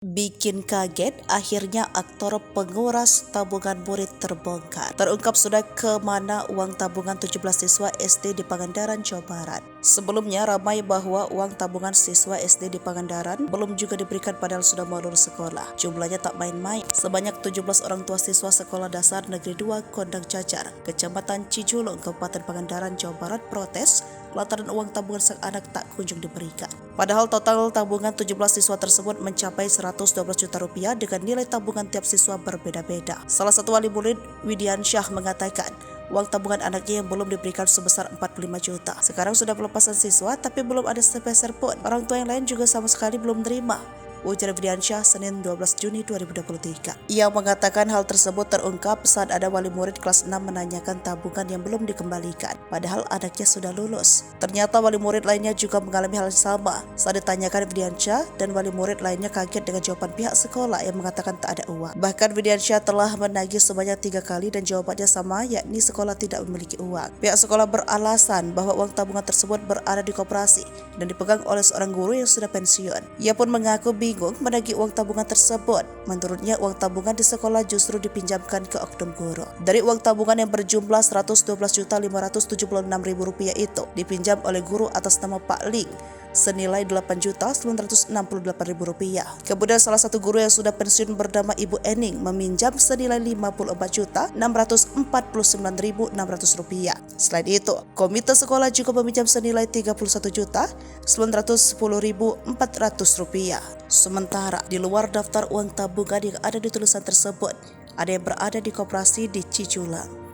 Bikin kaget, akhirnya aktor penguras tabungan murid terbongkar. Terungkap sudah kemana uang tabungan 17 siswa SD di Pangandaran, Jawa Barat. Sebelumnya ramai bahwa uang tabungan siswa SD di Pangandaran belum juga diberikan padahal sudah mau lulus sekolah. Jumlahnya tak main-main. Sebanyak 17 orang tua siswa Sekolah Dasar Negeri 2 Kondang Cacar, Kecamatan Cijulung, Kabupaten Pangandaran, Jawa Barat protes lantaran uang tabungan sang anak tak kunjung diberikan. Padahal total tabungan 17 siswa tersebut mencapai 112 juta rupiah dengan nilai tabungan tiap siswa berbeda-beda. Salah satu wali murid, Widiansyah, mengatakan uang tabungan anaknya yang belum diberikan sebesar 45 juta. Sekarang sudah pelepasan siswa tapi belum ada sepeser pun. Orang tua yang lain juga sama sekali belum terima, ujar Widiansyah Senin 12 Juni 2023. Ia mengatakan hal tersebut terungkap saat ada wali murid kelas 6 menanyakan tabungan yang belum dikembalikan, padahal anaknya sudah lulus. Ternyata wali murid lainnya juga mengalami hal yang sama. Saat ditanyakan, Widiansyah dan wali murid lainnya kaget dengan jawaban pihak sekolah yang mengatakan tak ada uang. Bahkan Widiansyah telah menagih sebanyak 3 kali dan jawabannya sama, yakni sekolah tidak memiliki uang. Pihak sekolah beralasan bahwa uang tabungan tersebut berada di koperasi dan dipegang oleh seorang guru yang sudah pensiun. Ia pun mengaku bingung menagih uang tabungan tersebut. Menurutnya uang tabungan di sekolah justru dipinjamkan ke oknum guru. Dari uang tabungan yang berjumlah Rp112.576.000 itu dipinjam oleh guru atas nama Pak Ling senilai Rp8.968.000. Kemudian salah satu guru yang sudah pensiun bernama Ibu Ening meminjam senilai Rp54.699.600. Selain itu, komite sekolah juga meminjam senilai Rp31.910.400. Sementara di luar daftar uang tabungan yang ada di tulisan tersebut, ada yang berada di koperasi di Cijulung.